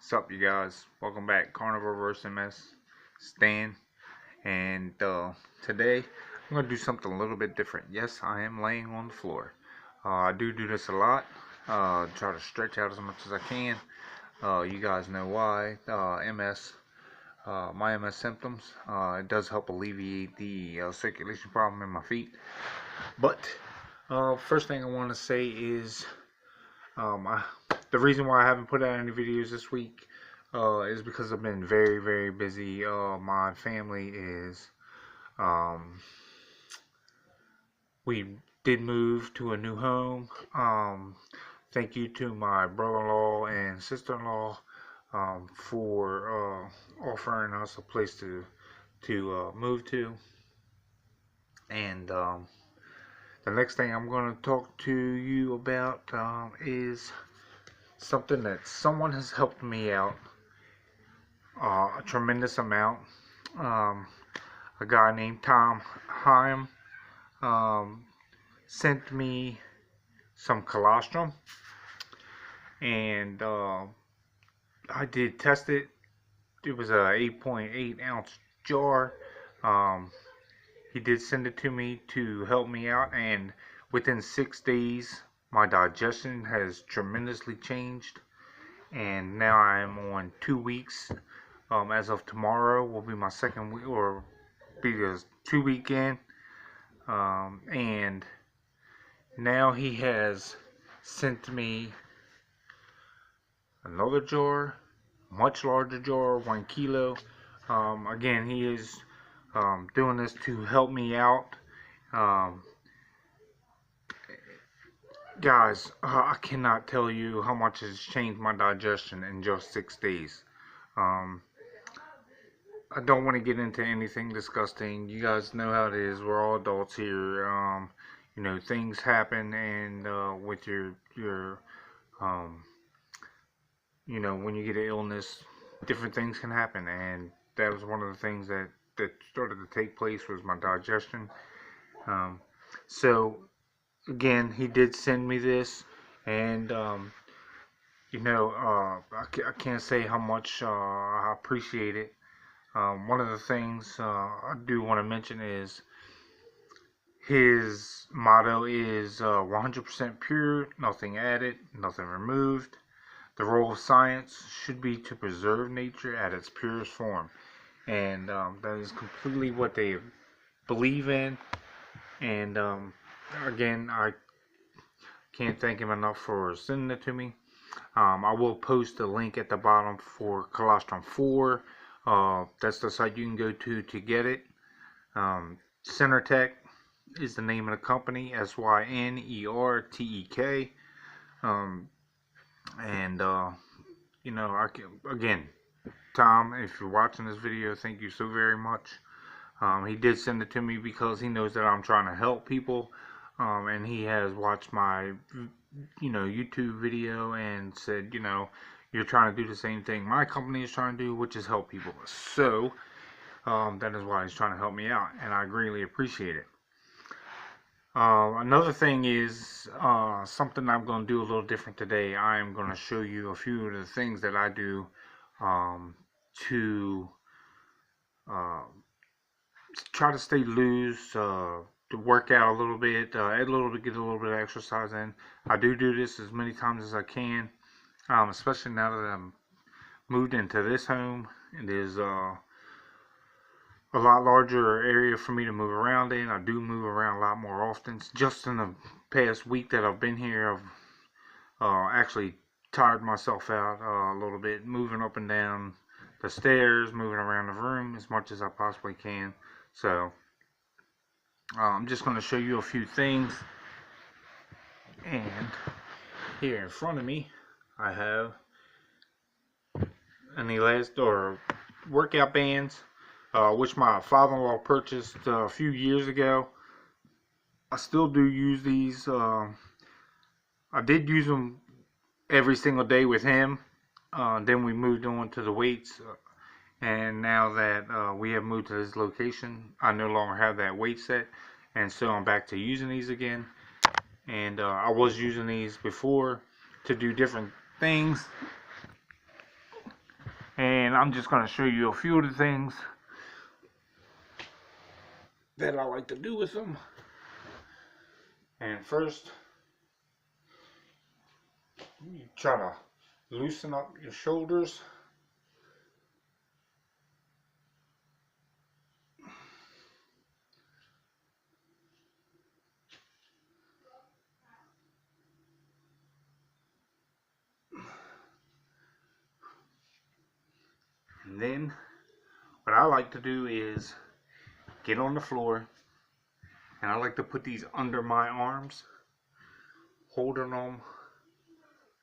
What's up, you guys? Welcome back. Carnivore vs. MS, Stan. And today, I'm going to do something a little bit different. Yes, I am laying on the floor. I do this a lot. Try to stretch out as much as I can. You guys know why. My MS symptoms. It does help alleviate the circulation problem in my feet. But, first thing I want to say is, the reason why I haven't put out any videos this week is because I've been very, very busy. My family is, we did move to a new home. Thank you to my brother-in-law and sister-in-law for offering us a place to move to. And the next thing I'm going to talk to you about is something that someone has helped me out a tremendous amount. A guy named Tom Heim sent me some colostrum, and I did test it. It was a 8.8 ounce jar. He did send it to me to help me out, and within 6 days my digestion has tremendously changed, and now I am on 2 weeks. As of tomorrow will be my second week, or be the 2 weekend. And now he has sent me another jar, much larger jar, 1 kilo. Again, he is doing this to help me out. Guys, I cannot tell you how much has changed my digestion in just 6 days. I don't want to get into anything disgusting. You guys know how it is. We're all adults here. You know, things happen, and with your you know, when you get an illness, different things can happen, and that was one of the things that started to take place, was my digestion. So again, he did send me this, and you know, I can't say how much I appreciate it. One of the things I do want to mention is his motto is 100% pure, nothing added, nothing removed. The role of science should be to preserve nature at its purest form. And that is completely what they believe in. And again, I can't thank him enough for sending it to me. I will post a link at the bottom for Colostrum 4. That's the site you can go to get it. Synertek is the name of the company, SYNERTEK. And you know, again, Tom, if you're watching this video, thank you so very much. He did send it to me because he knows that I'm trying to help people, and he has watched my YouTube video and said, you know, you're trying to do the same thing my company is trying to do, which is help people. So that is why he's trying to help me out, and I greatly appreciate it. Another thing is something I'm going to do a little different today. I am going to show you a few of the things that I do to try to stay loose, to work out a little bit, get a little bit of exercise in. I do this as many times as I can, especially now that I'm moved into this home. It is a lot larger area for me to move around in. I do move around a lot more often. Just in the past week that I've been here, I've actually tired myself out a little bit, moving up and down the stairs, moving around the room as much as I possibly can. So I'm just going to show you a few things. And here in front of me, I have an elastic or workout bands, which my father-in-law purchased a few years ago. I still do use these. I did use them every single day with him. Then we moved on to the weights, and now that we have moved to this location, I no longer have that weight set, and so I'm back to using these again. And I was using these before to do different things. And I'm just going to show you a few of the things that I like to do with them. And first, you try to loosen up your shoulders. And then what I like to do is get on the floor, and I like to put these under my arms, holding them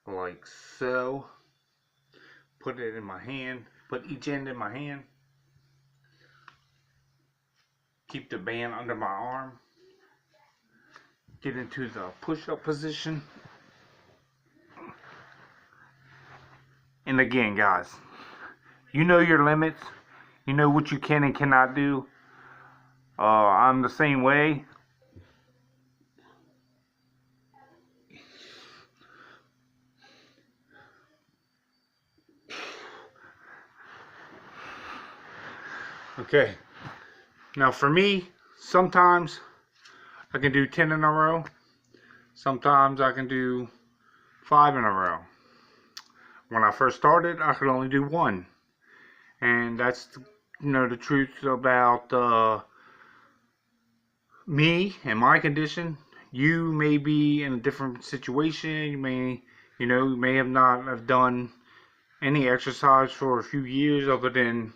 like so. Put it in my hand, put each end in my hand. Keep the band under my arm. Get into the push-up position. And again, guys, you know your limits. You know what you can and cannot do. I'm the same way. Okay. Now for me, sometimes I can do 10 in a row. Sometimes I can do 5 in a row. When I first started, I could only do 1. And that's, the truth about me and my condition. You may be in a different situation. You may have not have done any exercise for a few years other than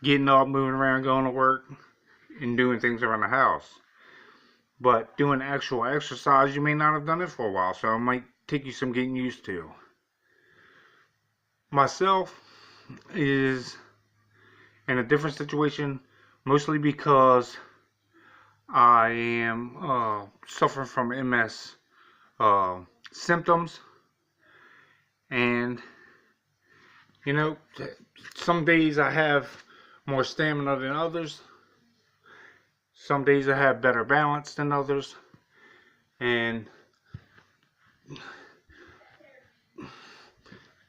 getting up, moving around, going to work, and doing things around the house. But doing actual exercise, you may not have done it for a while, so it might take you some getting used to. Myself is in a different situation, mostly because I am suffering from MS symptoms, and some days I have more stamina than others. Some days I have better balance than others. And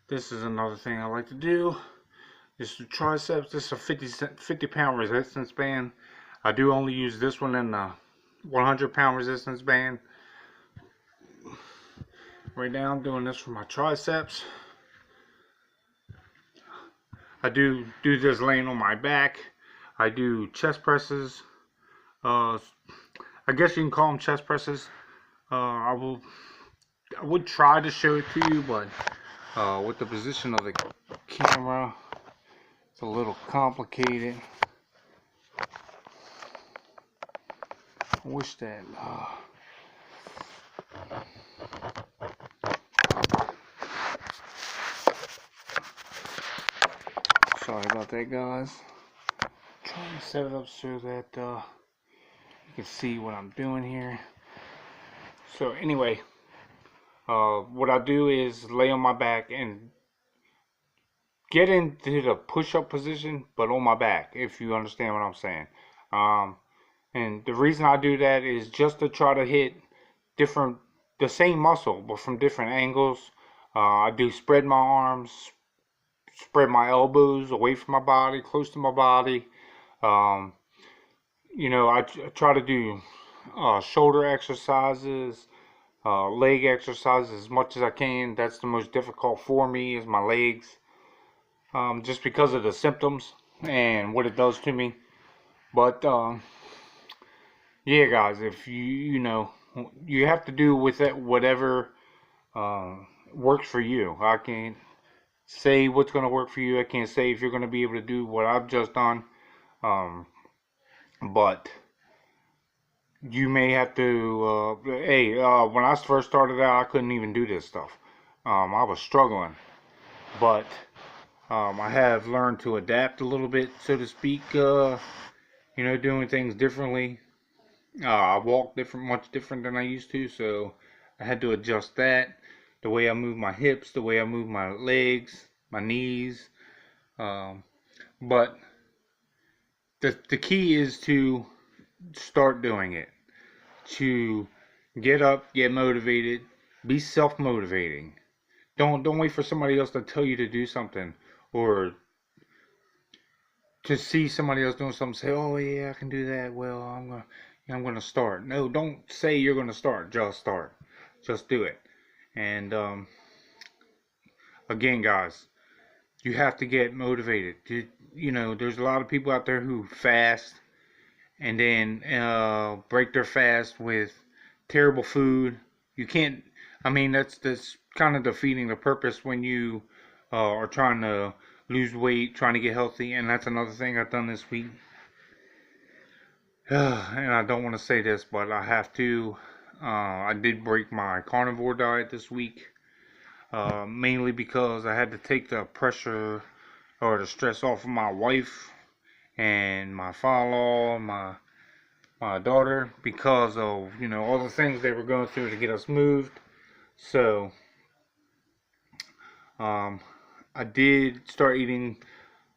this is another thing I like to do. This is the triceps. This is a 50-pound resistance band. I do only use this one in the 100-pound resistance band. Right now I'm doing this for my triceps. I do this laying on my back. I do chest presses. I guess you can call them chest presses. I would try to show it to you, but with the position of the camera, it's a little complicated. I wish that sorry about that, guys. I'm trying to set it up so that you can see what I'm doing here. So anyway, what I do is lay on my back and get into the push-up position, but on my back, if you understand what I'm saying. And the reason I do that is just to try to hit the same muscle, but from different angles. I do spread my arms, spread my elbows away from my body, close to my body. I try to do shoulder exercises, leg exercises as much as I can. That's the most difficult for me, is my legs, just because of the symptoms and what it does to me. But yeah, guys, if you have to do with it whatever works for you. I can't say what's going to work for you. I can't say if you're going to be able to do what I've just done. But you may have to, when I first started out, I couldn't even do this stuff. I was struggling. But I have learned to adapt a little bit, so to speak, doing things differently. I walk much different than I used to, so I had to adjust that. The way I move my hips, the way I move my legs, my knees. But the key is to start doing it. To get up, get motivated, be self-motivating. Don't wait for somebody else to tell you to do something, or to see somebody else doing something, say, "Oh yeah, I can do that." Well, I'm gonna start. No, don't say you're gonna start. Just start. Just do it. And again, guys, you have to get motivated. There's a lot of people out there who fast and then break their fast with terrible food. You can't. I mean, that's kind of defeating the purpose when you are trying to lose weight, trying to get healthy. And that's another thing I've done this week. And I don't want to say this, but I have to. I did break my carnivore diet this week, mainly because I had to take the pressure or the stress off of my wife and my father-in-law, my daughter, because of all the things they were going through to get us moved. So I did start eating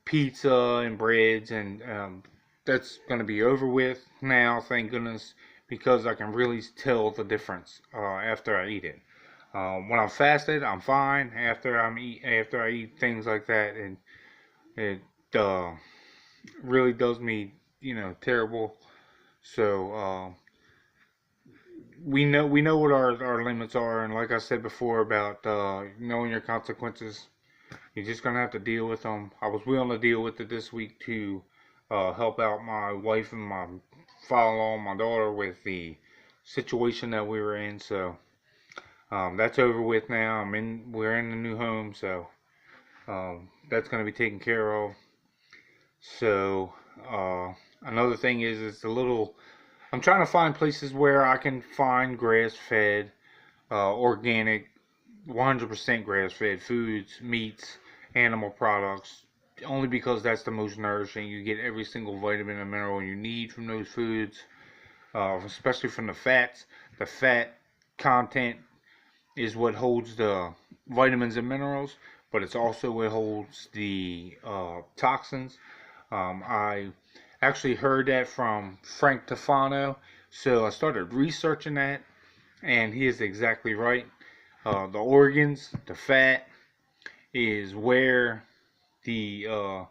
pizza and breads, and that's going to be over with now, thank goodness, because I can really tell the difference after I eat it. When I'm fasted, I'm fine. After I eat things like that, and it really does me, terrible. So we know what our limits are, and like I said before about knowing your consequences, you're just gonna have to deal with them. I was willing to deal with it this week to help out my wife and my father-in-law, my daughter, with the situation that we were in. So that's over with now. We're in the new home, so that's gonna be taken care of. So another thing is it's a little. I'm trying to find places where I can find grass-fed, organic, 100% grass-fed foods, meats, animal products, only because that's the most nourishing. You get every single vitamin and mineral you need from those foods, especially from the fats. The fat content is what holds the vitamins and minerals, but it's also what holds the toxins. I actually heard that from Frank Tofano, so I started researching that, and he is exactly right. The organs, the fat, is where the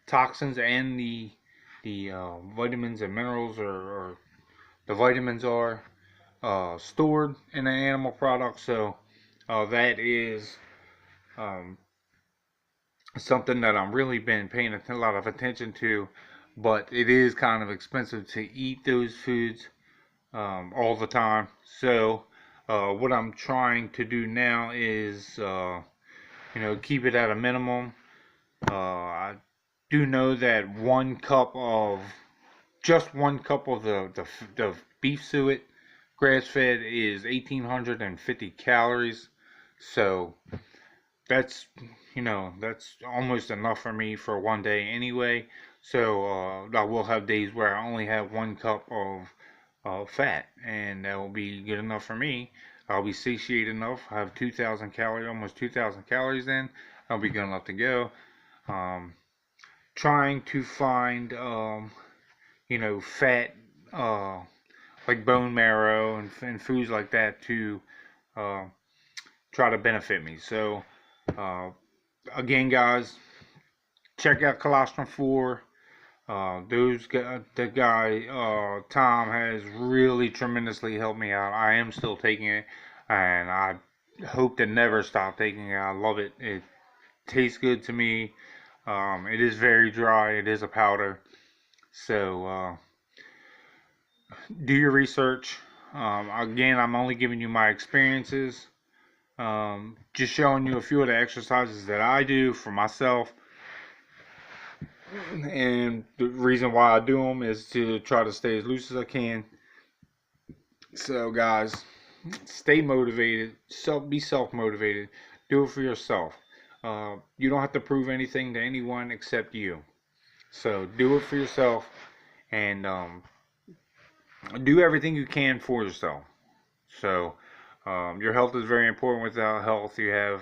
toxins and the vitamins and minerals, or the vitamins are stored in an animal product. So that is um, something that I'm really been paying a lot of attention to. But it is kind of expensive to eat those foods all the time. So what I'm trying to do now is keep it at a minimum. I do know that just one cup of the beef suet, grass fed, is 1,850 calories. So that's that's almost enough for me for one day anyway. So I will have days where I only have one cup of fat, and that will be good enough for me. I'll be satiated enough. I have 2,000 calories, almost 2,000 calories in. I'll be good enough to go. Um, Trying to find fat, uh, like bone marrow and foods like that to uh, try to benefit me. So uh, again, guys, check out Colostrum 4. The guy Tom has really tremendously helped me out. I am still taking it, and I hope to never stop taking it. I love it. It tastes good to me. It is very dry. It is a powder. So do your research. Again, I'm only giving you my experiences. Just showing you a few of the exercises that I do for myself. And the reason why I do them is to try to stay as loose as I can. So, guys, stay motivated. Be self-motivated. Do it for yourself. You don't have to prove anything to anyone except you. So, do it for yourself, and do everything you can for yourself. So, your health is very important. Without health, you have,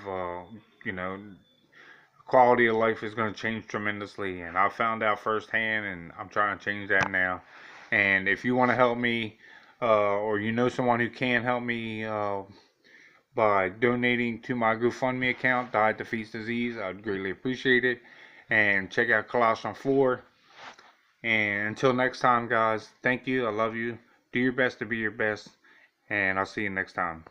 quality of life is going to change tremendously. And I found out firsthand, and I'm trying to change that now. And if you want to help me, or you know someone who can help me by donating to my GoFundMe account, Diet Defeats Disease. I'd greatly appreciate it. And check out Colossian 4. And until next time, guys, thank you. I love you. Do your best to be your best. And I'll see you next time.